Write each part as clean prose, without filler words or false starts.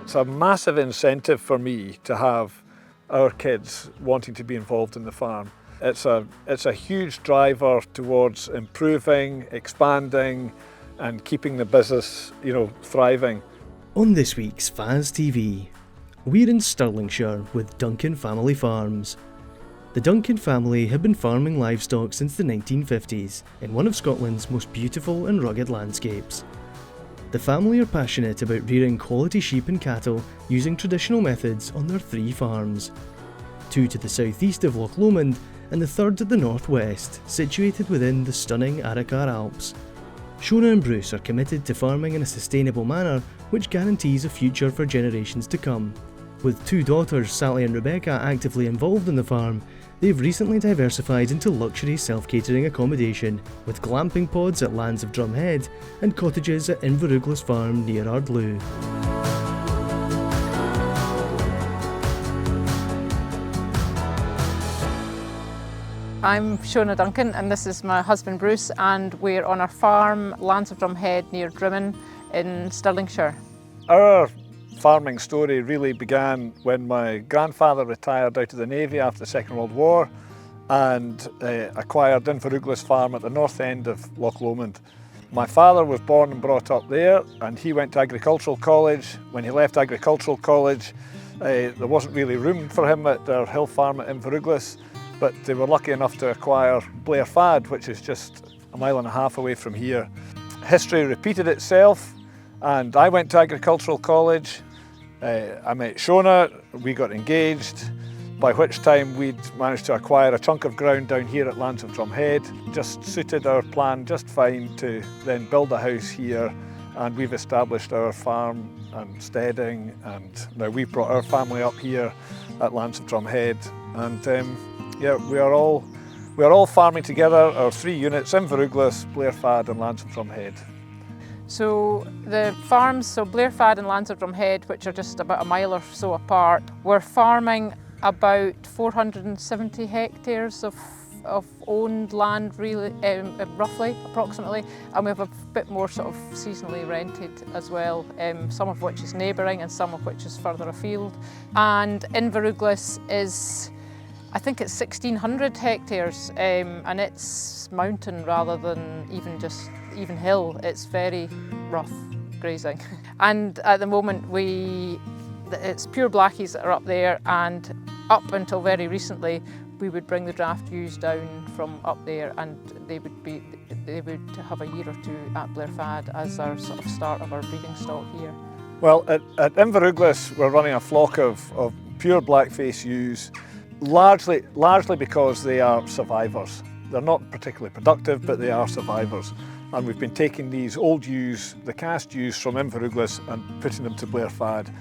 It's a massive incentive for me to have our kids wanting to be involved in the farm. It's a huge driver towards improving, expanding and keeping the business, thriving. On this week's FAS TV, we're in Stirlingshire with Duncan Family Farms. The Duncan family have been farming livestock since the 1950s in one of Scotland's most beautiful and rugged landscapes. The family are passionate about rearing quality sheep and cattle using traditional methods on their 3 farms. 2 to the southeast of Loch Lomond and the 3rd at the northwest, situated within the stunning Arrochar Alps. Shona and Bruce are committed to farming in a sustainable manner which guarantees a future for generations to come. With 2 daughters, Sally and Rebecca, actively involved in the farm, they've recently diversified into luxury self-catering accommodation with glamping pods at Lands of Drumhead and cottages at Inveruglas Farm near Ardloo. I'm Shona Duncan and this is my husband Bruce, and we're on our farm, Lands of Drumhead near Drimmen in Stirlingshire. Our farming story really began when my grandfather retired out of the Navy after the Second World War and acquired Inveruglas Farm at the north end of Loch Lomond. My father was born and brought up there, and he went to agricultural college. When he left agricultural college, there wasn't really room for him at their hill farm at Inveruglas, but they were lucky enough to acquire Blair Fad, which is just a mile and a half away from here. History repeated itself, and I went to agricultural college. I met Shona, we got engaged, by which time we'd managed to acquire a chunk of ground down here at Lands of Drumhead. Just suited our plan just fine to then build a house here, and we've established our farm and steading, and now we've brought our family up here at Lands of Drumhead, and we are all farming together, our 3 units, Inveruglas, Blair Fad and Lands of Drumhead. So the farms, Blair Fad and Lands of Drumhead, which are just about a mile or so apart, we're farming about 470 hectares of owned land, really, roughly, approximately, and we have a bit more sort of seasonally rented as well, some of which is neighbouring and some of which is further afield. And Inveruglas is, I think it's 1,600 hectares, and it's mountain rather than even hill. It's very rough grazing. And at the moment it's pure blackies that are up there, and up until very recently we would bring the draft ewes down from up there, and they would have a year or 2 at Blair Fad as our sort of start of our breeding stock here. Well, at Inveruglas we're running a flock of pure blackface ewes, largely because they are survivors. They're not particularly productive, but they are survivors. And we've been taking these old ewes, the cast ewes from Inveruglas, and putting them to Blair Fad.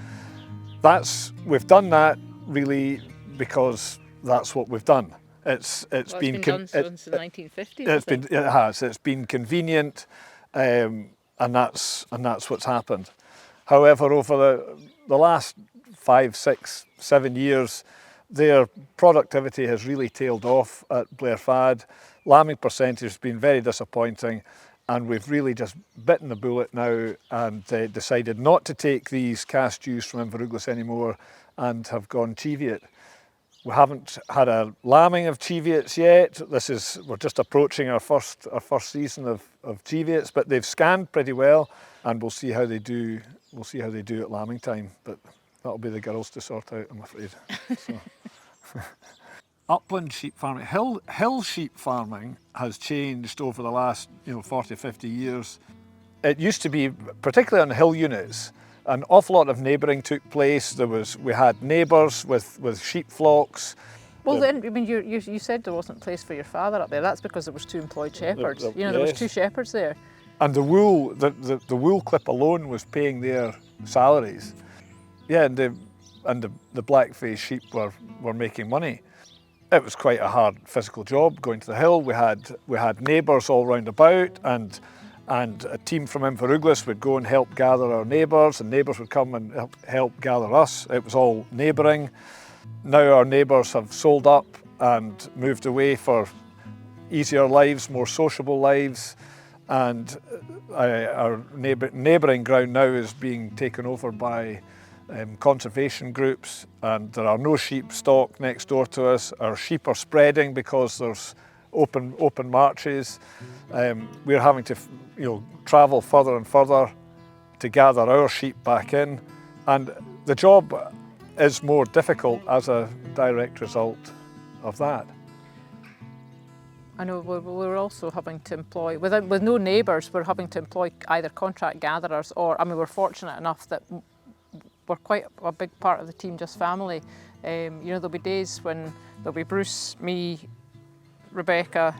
We've done that really because that's what we've done. It's been done since the 1950s. It's been convenient, and that's what's happened. However, over the last 5, 6, 7 years, their productivity has really tailed off at Blair Fad. Lambing percentage has been very disappointing, and we've really just bitten the bullet now and decided not to take these cast ewes from Inveruglas anymore and have gone Cheviot. We haven't had a lambing of Cheviots yet. We're just approaching our first season of Cheviots, but they've scanned pretty well, and we'll see how they do. We'll see how they do at lambing time, but that'll be the girls to sort out, I'm afraid. So. Upland sheep farming, hill sheep farming has changed over the last 40, 50 years. It used to be, particularly on hill units, an awful lot of neighbouring took place. We had neighbours with sheep flocks. Well, then, I mean, you said there wasn't a place for your father up there. That's because there was 2 employed shepherds. There was 2 shepherds there. And the wool clip alone was paying their salaries. Yeah, and the blackface sheep were making money. It was quite a hard physical job going to the hill. We had neighbours all round about, and a team from Inveruglas would go and help gather our neighbours, and neighbours would come and help gather us. It was all neighbouring. Now our neighbours have sold up and moved away for easier lives, more sociable lives, and our neighbouring ground now is being taken over by conservation groups, and there are no sheep stock next door to us. Our sheep are spreading because there's open marches. We're having to travel further and further to gather our sheep back in, and the job is more difficult as a direct result of that. I know we're also having to employ, with no neighbours, we're having to employ either contract gatherers or, I mean, we're fortunate enough that we're quite a big part of the team, just family. There'll be days when there'll be Bruce, me, Rebecca,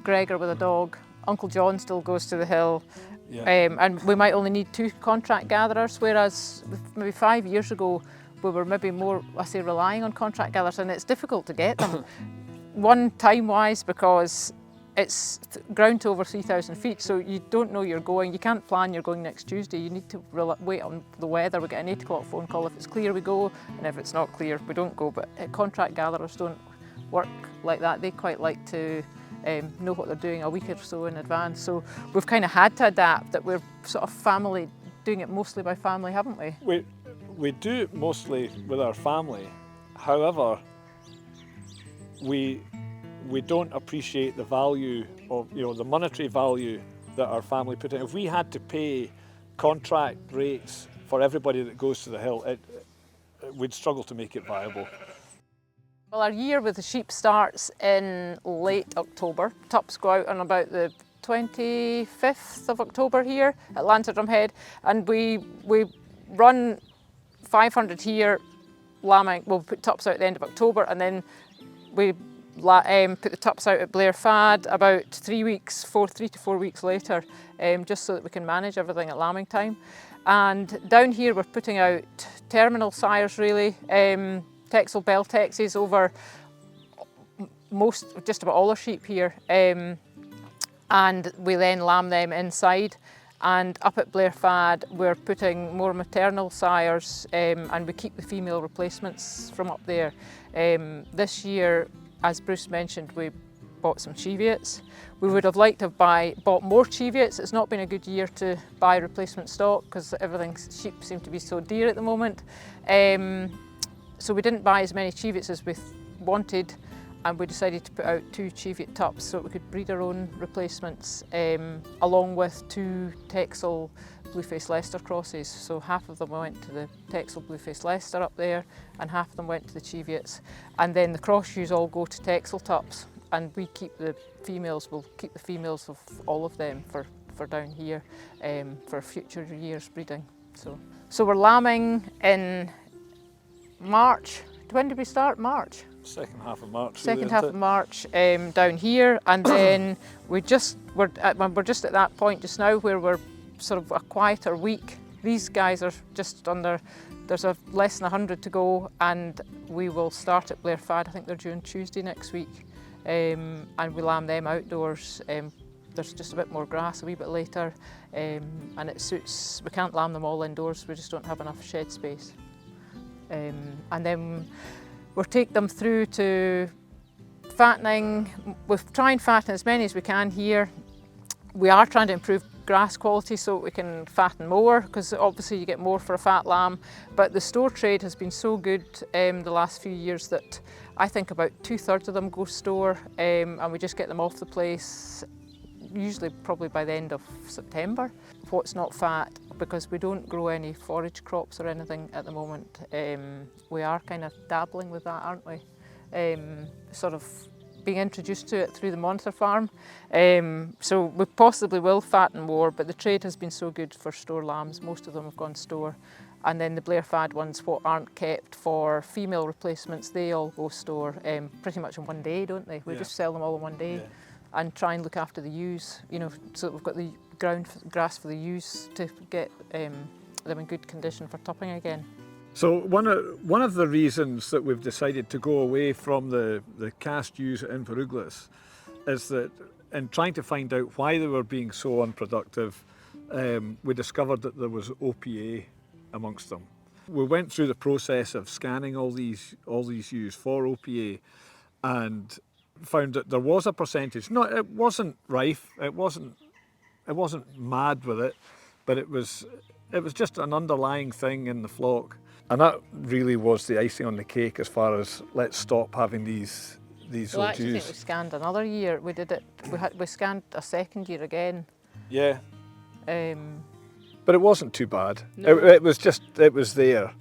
Gregor with a dog, Uncle John still goes to the hill, and we might only need 2 contract gatherers, whereas maybe 5 years ago we were maybe more, relying on contract gatherers, and it's difficult to get them. One, time-wise, because it's ground to over 3,000 feet, so you don't know you're going. You can't plan you're going next Tuesday. You need to wait on the weather. We get an 8 o'clock phone call. If it's clear, we go, and if it's not clear, we don't go. But contract gatherers don't work like that. They quite like to know what they're doing a week or so in advance. So we've kind of had to adapt, that we're sort of family, doing it mostly by family, haven't we? We do it mostly with our family. However, we don't appreciate the value of, the monetary value that our family put in. If we had to pay contract rates for everybody that goes to the hill, we'd struggle to make it viable. Well, our year with the sheep starts in late October. Tups go out on about the 25th of October here at Lanterdrum Head, and we run 500 here, lambing. We'll put tups out at the end of October, and then we put the tups out at Blair Fad about 3 to 4 weeks later, just so that we can manage everything at lambing time. And down here we're putting out terminal sires, really, Texel Bell Texes over just about all our sheep here, and we then lamb them inside. And up at Blair Fad we're putting more maternal sires, and we keep the female replacements from up there. This year, as Bruce mentioned, we bought some Cheviots. We would have liked to have bought more Cheviots. It's not been a good year to buy replacement stock because sheep seem to be so dear at the moment. So we didn't buy as many Cheviots as we wanted, and we decided to put out 2 Cheviot tups so we could breed our own replacements, along with 2 Texel Blueface Leicester crosses. So half of them went to the Texel Blueface Leicester up there, and half of them went to the Cheviots. And then the cross ewes all go to Texel tups, and we keep the females. We'll keep the females of all of them for down here, for future years breeding. So we're lambing in March. When did we start? March? Second half of March. Second half of March down here, and then we're just at that point just now where we're sort of a quieter week. These guys are just there's less than 100 to go, and we will start at Blair Fad. I think they're due on Tuesday next week, and we lamb them outdoors. There's just a bit more grass a wee bit later, and it suits. We can't lamb them all indoors. We just don't have enough shed space. And then we'll take them through to fattening. We'll try and fatten as many as we can here. We are trying to improve grass quality so we can fatten more, because obviously you get more for a fat lamb. But the store trade has been so good the last few years that I think about 2/3 of them go store, and we just get them off the place, usually probably by the end of September. What's not fat, because we don't grow any forage crops or anything at the moment. We are kind of dabbling with that, aren't we? Sort of being introduced to it through the Monitor farm. So we possibly will fatten more, but the trade has been so good for store lambs. Most of them have gone store. And then the Blair Fad ones, what aren't kept for female replacements, they all go store pretty much in one day, don't they? We just sell them all in one day, and try and look after the ewes, so that we've got the grass for the ewes to get them in good condition for tupping again. So one of the reasons that we've decided to go away from the cast ewes at Inveruglis is that in trying to find out why they were being so unproductive, we discovered that there was OPA amongst them. We went through the process of scanning all these ewes for OPA, and found that there was a percentage. No, it wasn't rife. It wasn't mad with it, but it was just an underlying thing in the flock. And that really was the icing on the cake as far as let's stop having these Well, I old actually think ewes. we scanned another year. We did it. We scanned a second year again. Yeah. Um, But it wasn't too bad. No. It was there.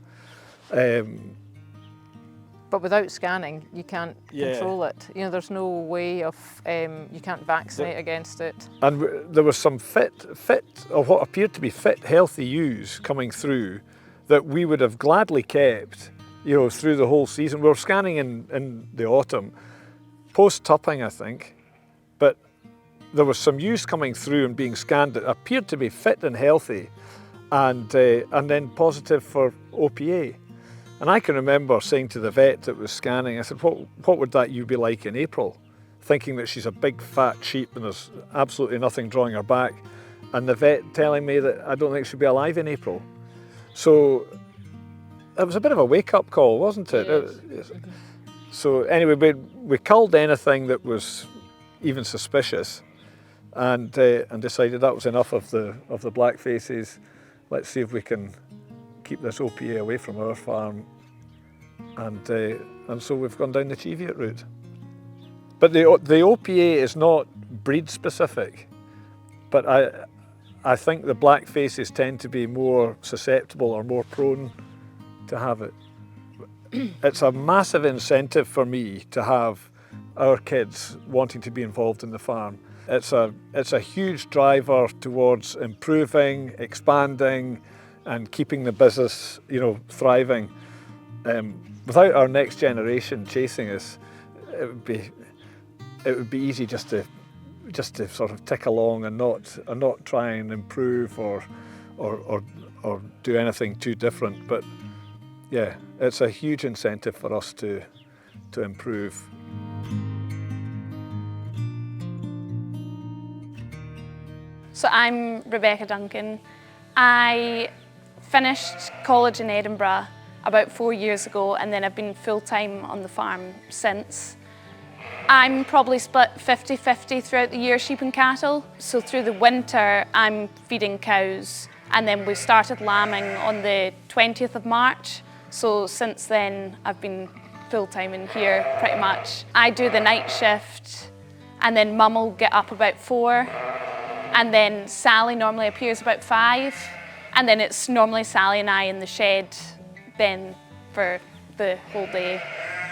but without scanning, you can't Yeah. control it. You know, there's no way of, you can't vaccinate against it. And there was some fit, or what appeared to be fit, healthy ewes coming through that we would have gladly kept, you know, through the whole season. We were scanning in the autumn, post-tupping, I think, but there was some ewes coming through and being scanned that appeared to be fit and healthy, and then positive for OPA. And I can remember saying to the vet that was scanning, I said, what would that ewe be like in April? Thinking that she's a big fat sheep and there's absolutely nothing drawing her back. And the vet telling me that I don't think she'll be alive in April. So it was a bit of a wake-up call, wasn't it? Yes. So anyway, we culled anything that was even suspicious, and decided that was enough of the black faces. Let's see if we can keep this OPA away from our farm, and so we've gone down the Cheviot route. But the OPA is not breed specific, but I think the black faces tend to be more susceptible or more prone to have it. It's a massive incentive for me to have our kids wanting to be involved in the farm. It's a huge driver towards improving, expanding, and keeping the business, you know, thriving. Without our next generation chasing us, it would be easy just to sort of tick along and not try and improve or do anything too different. But yeah, it's a huge incentive for us to improve. So I'm Rebecca Duncan. I finished college in Edinburgh about 4 years ago, and then I've been full-time on the farm since. I'm probably split 50-50 throughout the year, sheep and cattle. So through the winter, I'm feeding cows, and then we started lambing on the 20th of March. So since then, I've been full-time in here pretty much. I do the night shift, and then Mum will get up about 4, and then Sally normally appears about 5, and then it's normally Sally and I in the shed then for the whole day,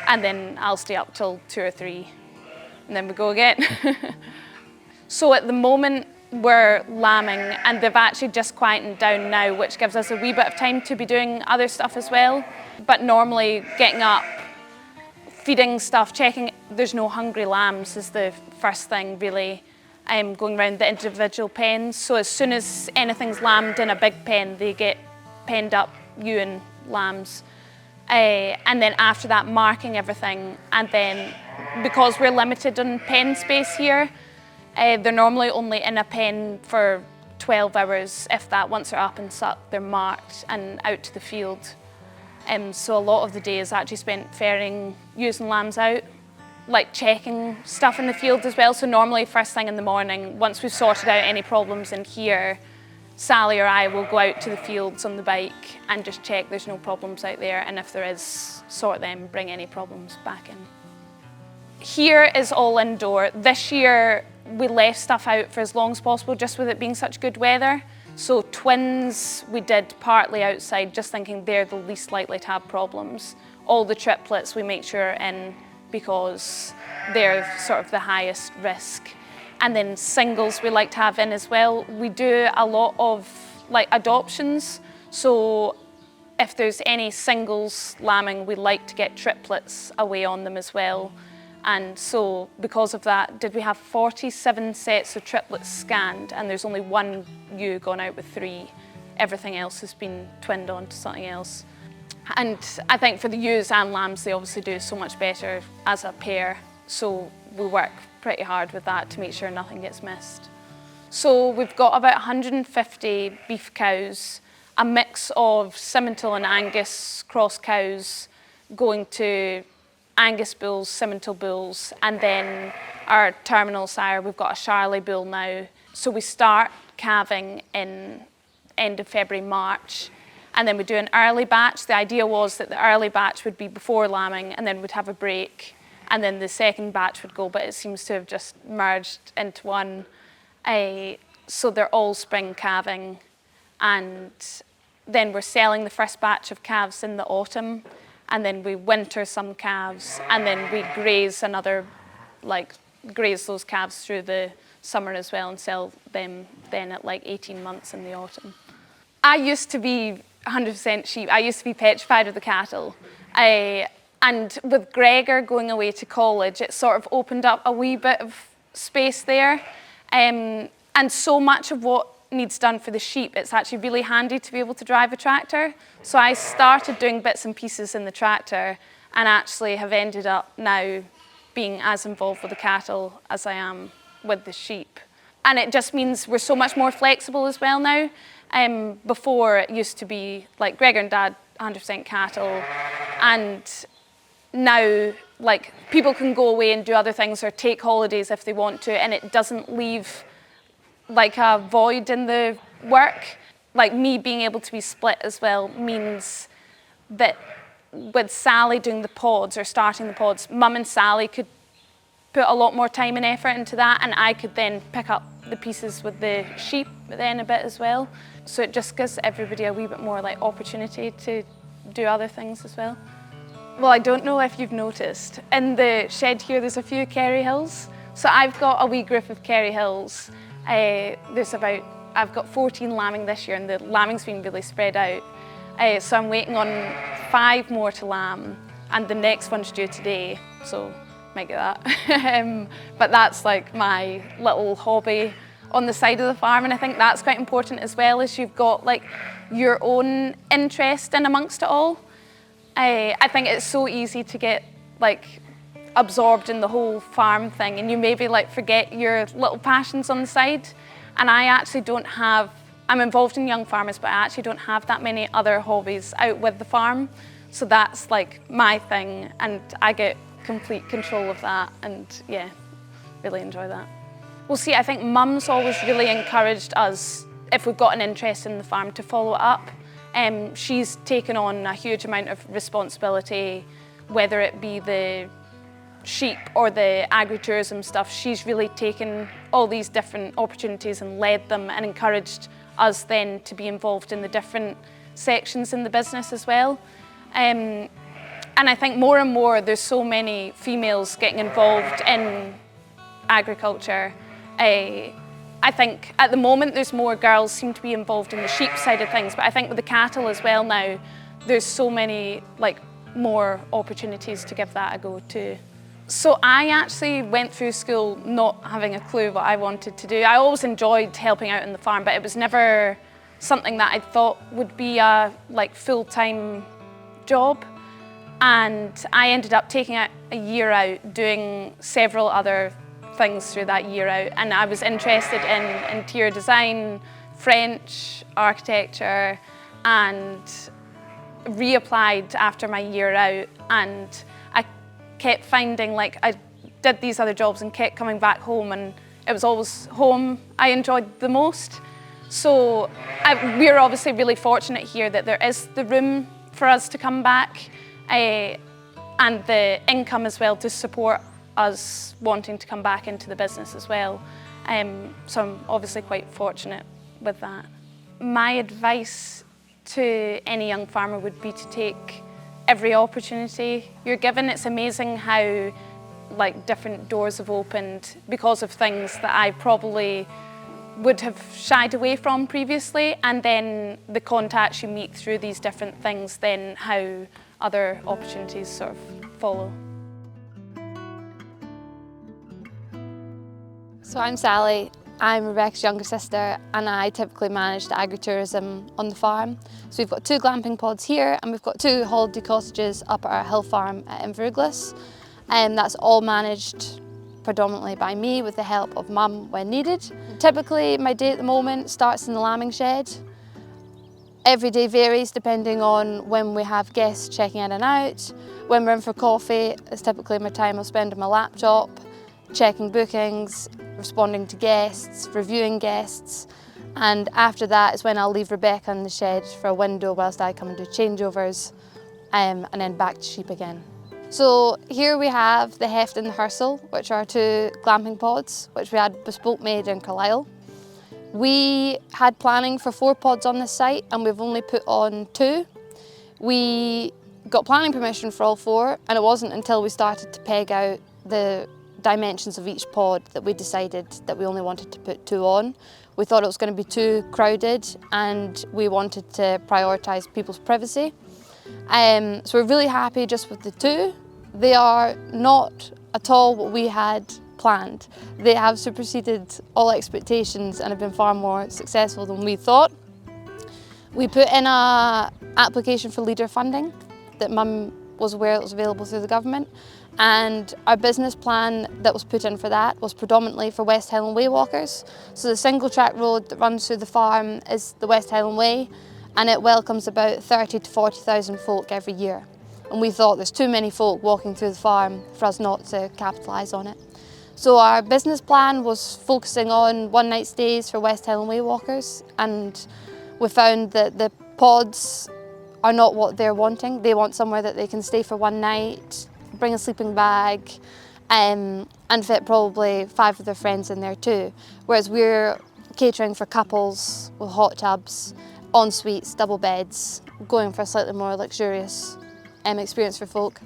and then I'll stay up till 2 or 3, and then we go again. So at the moment we're lambing, and they've actually just quietened down now, which gives us a wee bit of time to be doing other stuff as well. But normally getting up, feeding stuff, checking there's no hungry lambs is the first thing really. Going around the individual pens. So as soon as anything's lambed in a big pen, they get penned up, ewe and lambs. And then after that, marking everything. And then because we're limited on pen space here, they're normally only in a pen for 12 hours, if that. Once they're up and sucked, they're marked and out to the field. So a lot of the day is actually spent ferrying ewes and lambs out, like checking stuff in the field as well. So normally first thing in the morning, once we've sorted out any problems in here, Sally or I will go out to the fields on the bike and just check there's no problems out there, and if there is, sort them, bring any problems back in. Here is all indoor. This year we left stuff out for as long as possible, just with it being such good weather. So twins we did partly outside, just thinking they're the least likely to have problems. All the triplets we make sure are in, because they're sort of the highest risk. And then singles we like to have in as well. We do a lot of like adoptions. So if there's any singles lambing, we like to get triplets away on them as well. And so because of that, did we have 47 sets of triplets scanned, and there's only 1 ewe gone out with 3. Everything else has been twinned onto something else. And I think for the ewes and lambs, they obviously do so much better as a pair. So we work pretty hard with that to make sure nothing gets missed. So we've got about 150 beef cows, a mix of Simmental and Angus cross cows going to Angus bulls, Simmental bulls, and then our terminal sire, we've got a Charolais bull now. So we start calving in end of February, March, and then we do an early batch. The idea was that the early batch would be before lambing, and then we'd have a break, and then the second batch would go, but it seems to have just merged into one. So they're all spring calving, and then we're selling the first batch of calves in the autumn, and then we winter some calves, and then we graze graze those calves through the summer as well and sell them then at like 18 months in the autumn. I used to be 100% sheep. I used to be petrified of the cattle. And with Gregor going away to college, it sort of opened up a wee bit of space there. And so much of what needs done for the sheep, it's actually really handy to be able to drive a tractor. So I started doing bits and pieces in the tractor and actually have ended up now being as involved with the cattle as I am with the sheep. And it just means we're so much more flexible as well now. Before it used to be like Gregor and Dad 100% cattle, and now like people can go away and do other things or take holidays if they want to, and it doesn't leave like a void in the work. Like me being able to be split as well means that with Sally doing the pods or starting the pods, Mum and Sally could put a lot more time and effort into that, and I could then pick up the pieces with the sheep then a bit as well. So it just gives everybody a wee bit more like opportunity to do other things as well. Well, I don't know if you've noticed, in the shed here there's a few Kerry Hills. So I've got a wee group of Kerry Hills. I've got 14 lambing this year, and the lambing's been really spread out. So I'm waiting on 5 more to lamb, and the next one's due today, so might get that. But that's like my little hobby on the side of the farm, and I think that's quite important as well, as you've got like your own interest in amongst it all. I think it's so easy to get like absorbed in the whole farm thing, and you maybe like forget your little passions on the side. And I actually I'm involved in young farmers, but I actually don't have that many other hobbies out with the farm. So that's like my thing, and I get complete control of that, and yeah, really enjoy that. Well, see, I think Mum's always really encouraged us, if we've got an interest in the farm, to follow it up. She's taken on a huge amount of responsibility, whether it be the sheep or the agritourism stuff. She's really taken all these different opportunities and led them, and encouraged us then to be involved in the different sections in the business as well. And I think more and more there's so many females getting involved in agriculture. I think at the moment there's more girls seem to be involved in the sheep side of things, but I think with the cattle as well now, there's so many like more opportunities to give that a go too. So I actually went through school not having a clue what I wanted to do. I always enjoyed helping out in the farm, but it was never something that I thought would be a like full-time job. And I ended up taking a year out, doing several other things through that year out. And I was interested in interior design, French, architecture, and reapplied after my year out. And I kept finding like I did these other jobs and kept coming back home, and it was always home I enjoyed the most. So we're obviously really fortunate here that there is the room for us to come back, and the income as well to support us wanting to come back into the business as well. So I'm obviously quite fortunate with that. My advice to any young farmer would be to take every opportunity you're given. It's amazing how like different doors have opened because of things that I probably would have shied away from previously, and then the contacts you meet through these different things, then how other opportunities sort of follow. So I'm Sally. I'm Rebecca's younger sister, and I typically manage the agritourism on the farm. So we've got 2 glamping pods here, and we've got 2 holiday cottages up at our hill farm at Inveruglas. And that's all managed predominantly by me with the help of Mum when needed. Typically my day at the moment starts in the lambing shed. Every day varies depending on when we have guests checking in and out. When we're in for coffee, it's typically my time I'll spend on my laptop, checking bookings, responding to guests, reviewing guests. And after that is when I'll leave Rebecca in the shed for a window whilst I come and do changeovers, and then back to sheep again. So here we have the heft and the hersel, which are 2 glamping pods, which we had bespoke made in Carlisle. We had planning for 4 pods on this site and we've only put on 2. We got planning permission for all 4, and it wasn't until we started to peg out the dimensions of each pod that we decided that we only wanted to put 2 on. We thought it was going to be too crowded and we wanted to prioritise people's privacy. So we're really happy just with the 2. They are not at all what we had planned. They have superseded all expectations and have been far more successful than we thought. We put in an application for leader funding that Mum was aware it was available through the government, and our business plan that was put in for that was predominantly for West Highland Way walkers. So the single track road that runs through the farm is the West Highland Way, and it welcomes about 30 to 40,000 folk every year. And we thought there's too many folk walking through the farm for us not to capitalise on it. So our business plan was focusing on one-night stays for West Highland Way walkers, and we found that the pods are not what they're wanting. They want somewhere that they can stay for one night, bring a sleeping bag, and fit probably 5 of their friends in there too. Whereas we're catering for couples with hot tubs, en suites, double beds, going for a slightly more luxurious experience for folk.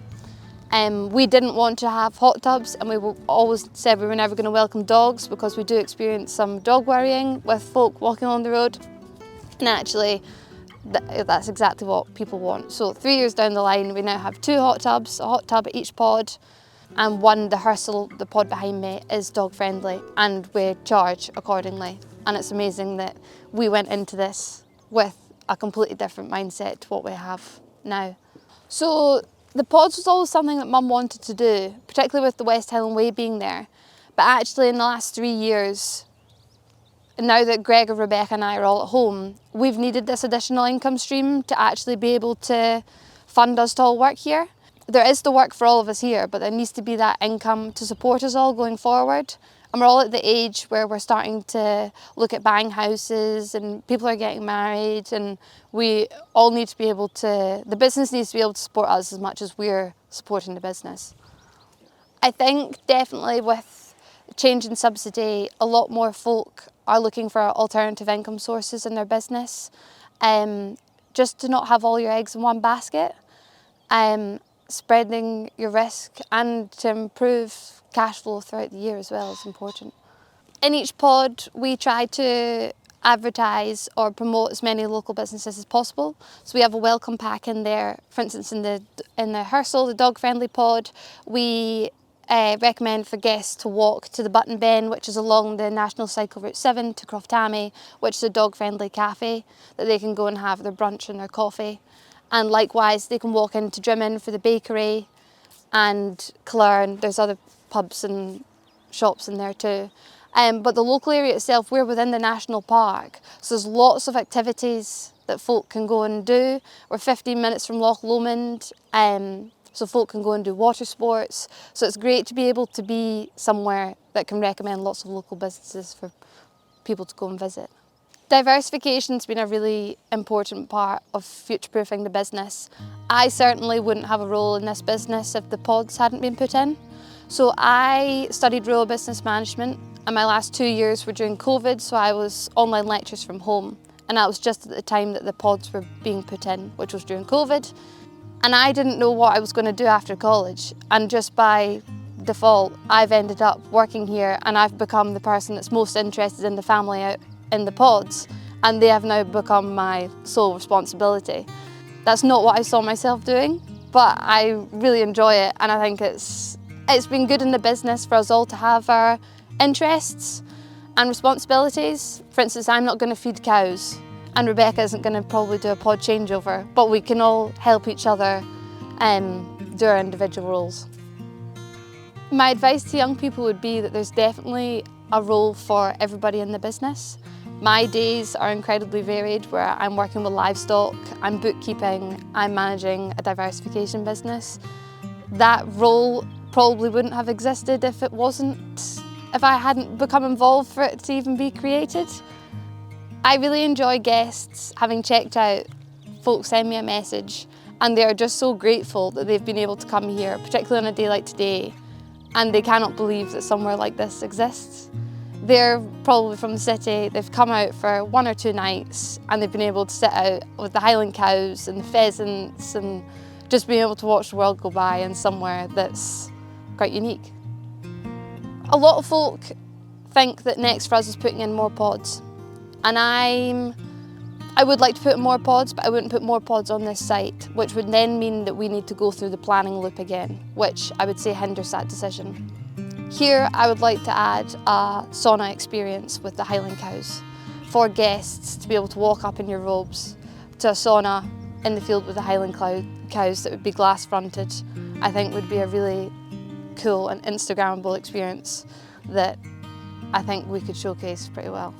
We didn't want to have hot tubs, and we always said we were never going to welcome dogs because we do experience some dog worrying with folk walking on the road. And actually, that's exactly what people want. So 3 years down the line, we now have 2 hot tubs, a hot tub at each pod, and one, the hersel, the pod behind me, is dog friendly, and we charge accordingly. And it's amazing that we went into this with a completely different mindset to what we have now. So the pods was always something that Mum wanted to do, particularly with the West Highland Way being there. But actually in the last 3 years, now that Greg and Rebecca and I are all at home, we've needed this additional income stream to actually be able to fund us to all work here. There is the work for all of us here, but there needs to be that income to support us all going forward. And we're all at the age where we're starting to look at buying houses and people are getting married, and we all need to be able to, the business needs to be able to support us as much as we're supporting the business. I think definitely with change in subsidy, a lot more folk are looking for alternative income sources in their business, just to not have all your eggs in one basket, spreading your risk, and to improve cash flow throughout the year as well is important. In each pod, we try to advertise or promote as many local businesses as possible. So we have a welcome pack in there. For instance, in the hersel, the dog-friendly pod, we recommend for guests to walk to the Button Ben, which is along the National Cycle Route 7 to Crofts, which is a dog-friendly cafe that they can go and have their brunch and their coffee. And likewise, they can walk into Drimmen for the bakery, and Killarn, there's other pubs and shops in there too. But the local area itself, we're within the national park, so there's lots of activities that folk can go and do. We're 15 minutes from Loch Lomond, so folk can go and do water sports. So it's great to be able to be somewhere that can recommend lots of local businesses for people to go and visit. Diversification's been a really important part of future-proofing the business. I certainly wouldn't have a role in this business if the pods hadn't been put in. So I studied rural business management, and my last 2 years were during COVID, so I was online lectures from home. And that was just at the time that the pods were being put in, which was during COVID. And I didn't know what I was going to do after college, and just by default, I've ended up working here, and I've become the person that's most interested in the family out in the pods, and they have now become my sole responsibility. That's not what I saw myself doing, but I really enjoy it, and I think it's been good in the business for us all to have our interests and responsibilities. For instance, I'm not going to feed cows, and Rebecca isn't going to probably do a pod changeover, but we can all help each other do our individual roles. My advice to young people would be that there's definitely a role for everybody in the business. My days are incredibly varied, where I'm working with livestock, I'm bookkeeping, I'm managing a diversification business. That role probably wouldn't have existed if I hadn't become involved for it to even be created. I really enjoy guests having checked out. Folks send me a message and they are just so grateful that they've been able to come here, particularly on a day like today, and they cannot believe that somewhere like this exists. They're probably from the city, they've come out for 1 or 2 nights and they've been able to sit out with the Highland cows and the pheasants and just being able to watch the world go by in somewhere that's quite unique. A lot of folk think that next for us is putting in more pods, and I would like to put in more pods, but I wouldn't put more pods on this site, which would then mean that we need to go through the planning loop again, which I would say hinders that decision. Here, I would like to add a sauna experience with the Highland cows for guests to be able to walk up in your robes to a sauna in the field with the Highland cows that would be glass fronted. I think would be a really cool and Instagrammable experience that I think we could showcase pretty well.